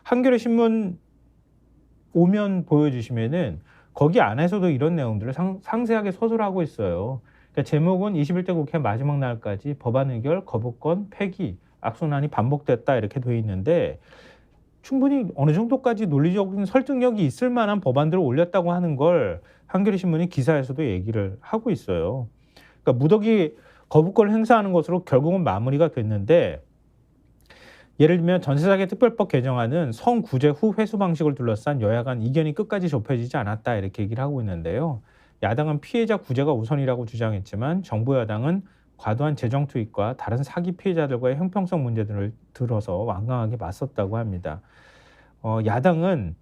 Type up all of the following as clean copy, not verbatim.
한겨레 신문 오면 보여주시면은 거기 안에서도 이런 내용들을 상세하게 서술하고 있어요. 그러니까 제목은 21대 국회 마지막 날까지 법안 의결, 거부권, 폐기, 악순환이 반복됐다 이렇게 돼 있는데 충분히 어느 정도까지 논리적인 설득력이 있을 만한 법안들을 올렸다고 하는 걸 한겨레 신문이 기사에서도 얘기를 하고 있어요. 그러니까 무더기 거부권을 행사하는 것으로 결국은 마무리가 됐는데 예를 들면 전세사기 특별법 개정안은 성구제 후 회수 방식을 둘러싼 여야 간 이견이 끝까지 좁혀지지 않았다 이렇게 얘기를 하고 있는데요. 야당은 피해자 구제가 우선이라고 주장했지만 정부 여당은 과도한 재정 투입과 다른 사기 피해자들과의 형평성 문제들을 들어서 완강하게 맞섰다고 합니다. 야당은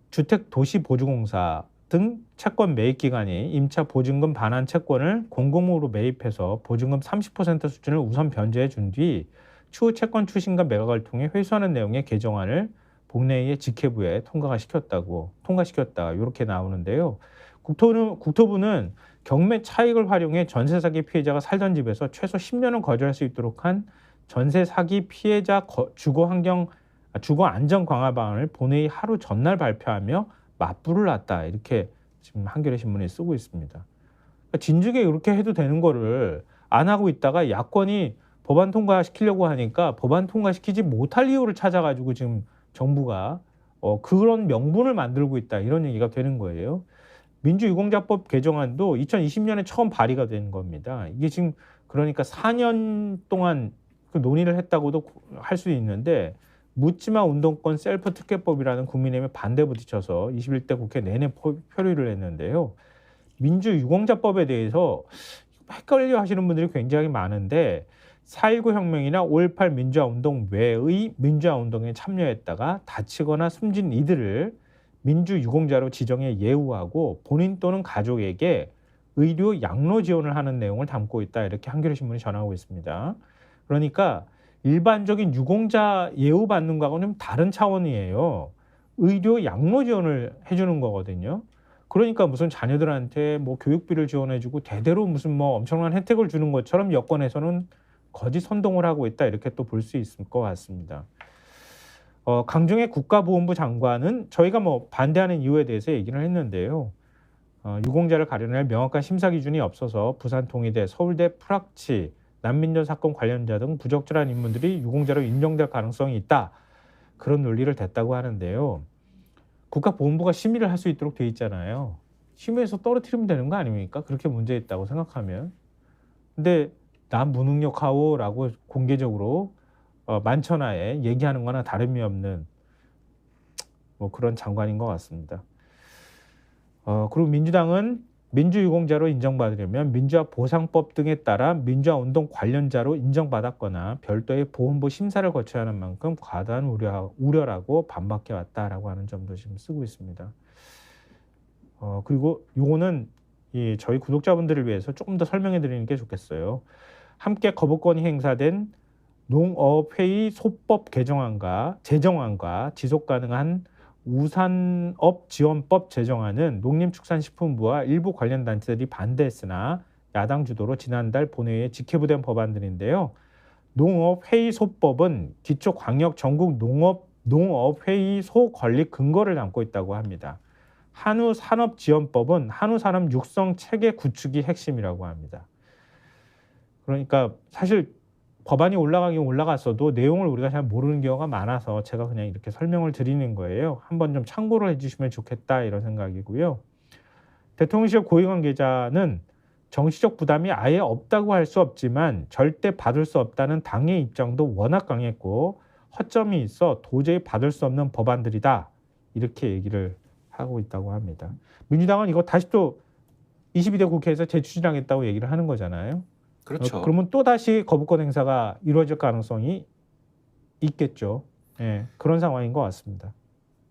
주택도시보증공사 등 채권 매입 기관이 임차 보증금 반환 채권을 공공으로 매입해서 보증금 30% 수준을 우선 변제해 준 뒤 추후 채권 추심과 매각을 통해 회수하는 내용의 개정안을 본회의의 직회부에 통과시켰다 이렇게 나오는데요. 국토부는 경매 차익을 활용해 전세 사기 피해자가 살던 집에서 최소 10년은 거주할 수 있도록 한 전세 사기 피해자 주거 안전 강화 방안을 본회의 하루 전날 발표하며 맞불을 놨다 이렇게 지금 한겨레 신문에 쓰고 있습니다. 그러니까 진즉에 이렇게 해도 되는 거를 안 하고 있다가 야권이 법안 통과시키려고 하니까 법안 통과시키지 못할 이유를 찾아가지고 지금 정부가 그런 명분을 만들고 있다 이런 얘기가 되는 거예요. 민주유공자법 개정안도 2020년에 처음 발의가 된 겁니다. 이게 지금 그러니까 4년 동안 그 논의를 했다고도 할 수 있는데 묻지마 운동권 셀프 특혜법이라는 국민의힘의 반대 부딪혀서 21대 국회 내내 표류를 했는데요. 민주유공자법에 대해서 헷갈려 하시는 분들이 굉장히 많은데 4.19 혁명이나 5.18 민주화운동 외의 민주화운동에 참여했다가 다치거나 숨진 이들을 민주유공자로 지정해 예우하고 본인 또는 가족에게 의료 양로 지원을 하는 내용을 담고 있다 이렇게 한겨레 신문이 전하고 있습니다. 그러니까 일반적인 유공자 예우받는 거하고는 좀 다른 차원이에요. 의료 양로 지원을 해주는 거거든요. 그러니까 무슨 자녀들한테 뭐 교육비를 지원해주고 대대로 무슨 뭐 엄청난 혜택을 주는 것처럼 여권에서는 거짓 선동을 하고 있다 이렇게 또 볼 수 있을 것 같습니다. 강정의 국가보훈부 장관은 저희가 뭐 반대하는 이유에 대해서 얘기를 했는데요. 유공자를 가려낼 명확한 심사 기준이 없어서 부산 동의대, 서울대 프락치, 난민전 사건 관련자 등 부적절한 인물들이 유공자로 인정될 가능성이 있다. 그런 논리를 댔다고 하는데요. 국가보훈부가 심의를 할 수 있도록 돼 있잖아요. 심의해서 떨어뜨리면 되는 거 아닙니까? 그렇게 문제 있다고 생각하면. 근데 난 무능력하오라고 공개적으로 만천하에 얘기하는 거나 다름이 없는 뭐 그런 장관인 것 같습니다. 그리고 민주당은 민주유공자로 인정받으려면 민주화보상법 등에 따라 민주화운동 관련자로 인정받았거나 별도의 보훈부 심사를 거쳐야 하는 만큼 과다한 우려라고 반박해왔다라고 하는 점도 지금 쓰고 있습니다. 그리고 요거는 저희 구독자분들을 위해서 조금 더 설명해 드리는 게 좋겠어요. 함께 거부권이 행사된 농업회의 소법 제정안과 지속 가능한 우산업 지원법 제정안은 농림축산식품부와 일부 관련 단체들이 반대했으나 야당 주도로 지난달 본회의에 직회부된 법안들인데요. 농업회의소법은 기초광역 전국 농업회의소 건립 근거를 담고 있다고 합니다. 한우산업지원법은 한우산업 육성 체계 구축이 핵심이라고 합니다. 그러니까 사실 법안이 올라가긴 올라갔어도 내용을 우리가 잘 모르는 경우가 많아서 제가 그냥 이렇게 설명을 드리는 거예요. 한번 좀 참고를 해주시면 좋겠다 이런 생각이고요. 대통령실 고위관계자는 정치적 부담이 아예 없다고 할 수 없지만 절대 받을 수 없다는 당의 입장도 워낙 강했고 허점이 있어 도저히 받을 수 없는 법안들이다 이렇게 얘기를 하고 있다고 합니다. 민주당은 이거 다시 또 22대 국회에서 재추진하겠다고 얘기를 하는 거잖아요. 그렇죠. 그러면 또 다시 거부권 행사가 이루어질 가능성이 있겠죠. 예, 그런 상황인 것 같습니다.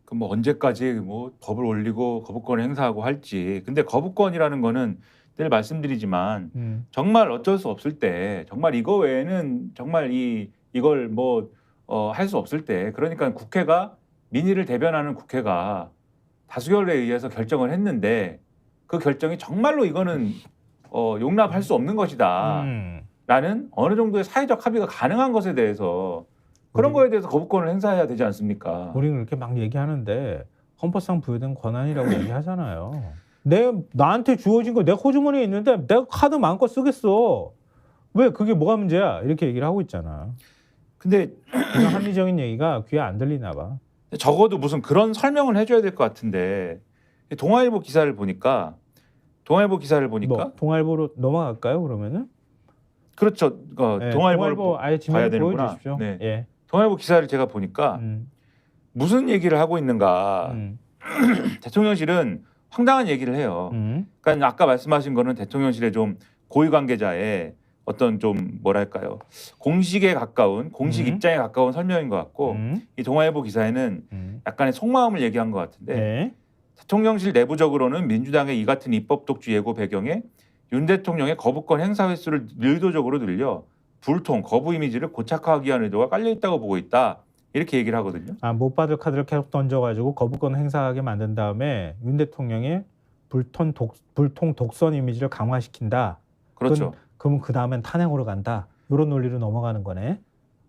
그 뭐 언제까지 뭐 법을 올리고 거부권을 행사하고 할지. 근데 거부권이라는 거는 늘 말씀드리지만 정말 어쩔 수 없을 때, 정말 이거 외에는 정말 이걸 뭐 할 수 없을 때, 그러니까 국회가 민의를 대변하는 국회가 다수결에 의해서 결정을 했는데 그 결정이 정말로 이거는 용납할 수 없는 것이다. 라는 어느 정도의 사회적 합의가 가능한 것에 대해서 그런 거에 대해서 거부권을 행사해야 되지 않습니까? 우리는 그렇게 막 얘기하는데 헌법상 부여된 권한이라고 얘기하잖아요. 나한테 주어진 거 내 호주머니에 있는데 내가 카드 마음껏 쓰겠어. 왜 그게 뭐가 문제야? 이렇게 얘기를 하고 있잖아. 근데 그냥 합리적인 얘기가 귀에 안 들리나 봐. 적어도 무슨 그런 설명을 해줘야 될 것 같은데 동아일보 기사를 보니까 뭐 동아일보로 넘어갈까요? 그러면은? 그렇죠. 네, 동아일보를 동아일보 아예 봐야 지면 되는구나. 보여주십시오. 네. 예. 동아일보 기사를 제가 보니까 무슨 얘기를 하고 있는가. 대통령실은 황당한 얘기를 해요. 그러니까 아까 말씀하신 거는 대통령실의 좀 고위 관계자의 어떤 좀 뭐랄까요, 공식에 가까운 공식 입장에 가까운 설명인 것 같고 이 동아일보 기사에는 약간의 속마음을 얘기한 것 같은데 네. 대통령실 내부적으로는 민주당의 이 같은 입법 독주 예고 배경에 윤 대통령의 거부권 행사 횟수를 의도적으로 늘려 불통 거부 이미지를 고착화하기 위한 의도가 깔려 있다고 보고 있다. 이렇게 얘기를 하거든요. 못 받을 카드를 계속 던져가지고 거부권 행사하게 만든 다음에 윤 대통령의 불통 독선 이미지를 강화시킨다. 그렇죠. 그럼 그 다음엔 탄핵으로 간다. 이런 논리로 넘어가는 거네.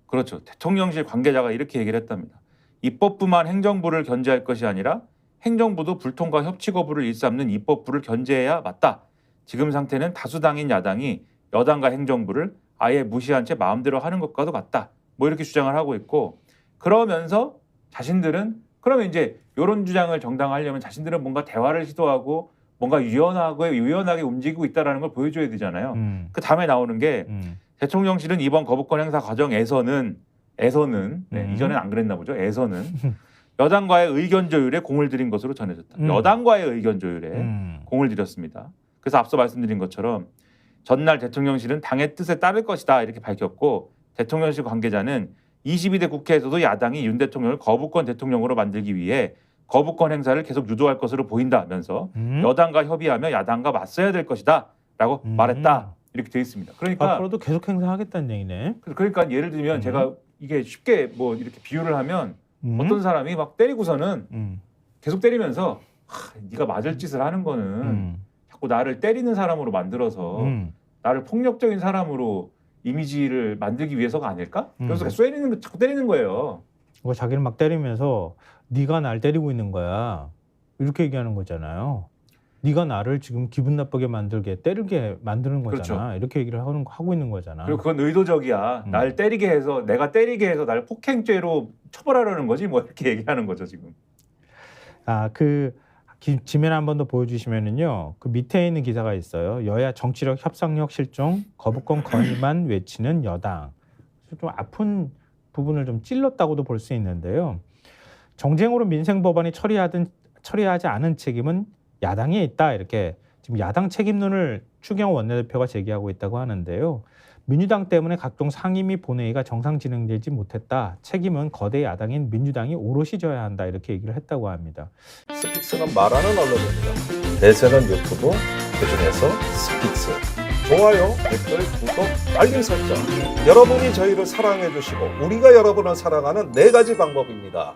그렇죠. 대통령실 관계자가 이렇게 얘기를 했답니다. 입법부만 행정부를 견제할 것이 아니라 행정부도 불통과 협치 거부를 일삼는 입법부를 견제해야 맞다. 지금 상태는 다수당인 야당이 여당과 행정부를 아예 무시한 채 마음대로 하는 것과도 같다. 뭐 이렇게 주장을 하고 있고, 그러면서 자신들은 그러면 이제 이런 주장을 정당화하려면 자신들은 뭔가 대화를 시도하고 뭔가 유연하게 움직이고 있다는 걸 보여줘야 되잖아요. 그 다음에 나오는 게 대통령실은 이번 거부권 행사 과정에서는 이전엔 안 그랬나 보죠. 여당과의 의견 조율에 공을 들인 것으로 전해졌다. 여당과의 의견 조율에 공을 들였습니다. 그래서 앞서 말씀드린 것처럼 전날 대통령실은 당의 뜻에 따를 것이다 이렇게 밝혔고, 대통령실 관계자는 22대 국회에서도 야당이 윤 대통령을 거부권 대통령으로 만들기 위해 거부권 행사를 계속 유도할 것으로 보인다면서 여당과 협의하며 야당과 맞서야 될 것이다 라고 말했다. 이렇게 되어 있습니다. 그러니까 앞으로도 계속 행사하겠다는 얘기네. 그러니까 예를 들면 제가 이게 쉽게 뭐 이렇게 비유를 하면 어떤 사람이 막 때리고서는 계속 때리면서 네가 맞을 짓을 하는 거는 자꾸 나를 때리는 사람으로 만들어서 나를 폭력적인 사람으로 이미지를 만들기 위해서가 아닐까? 그래서 자꾸 때리는 거예요. 자기를 막 때리면서 네가 날 때리고 있는 거야. 이렇게 얘기하는 거잖아요. 네가 나를 지금 기분 나쁘게 만들게 때리게 만드는 거잖아. 그렇죠. 이렇게 얘기를 하고 있는 거잖아. 그리고 그건 의도적이야. 날 때리게 해서 내가 때리게 해서 날 폭행죄로 처벌하려는 거지 뭐 이렇게 얘기하는 거죠 지금. 지면 한 번 더 보여주시면은요. 그 밑에 있는 기사가 있어요. 여야 정치력 협상력 실종, 거부권 건의만 외치는 여당. 좀 아픈 부분을 좀 찔렀다고도 볼 수 있는데요. 정쟁으로 민생 법안이 처리하지 않은 책임은 야당에 있다. 이렇게 지금 야당 책임론을 추경호 원내대표가 제기하고 있다고 하는데요. 민주당 때문에 각종 상임위 본회의가 정상 진행되지 못했다. 책임은 거대 야당인 민주당이 오롯이 져야 한다. 이렇게 얘기를 했다고 합니다. 스픽스는 말하는 언론입니다. 대세는 유튜브, 그중에서 스픽스. 좋아요, 댓글, 구독, 알림 설정. 여러분이 저희를 사랑해 주시고 우리가 여러분을 사랑하는 4가지 방법입니다.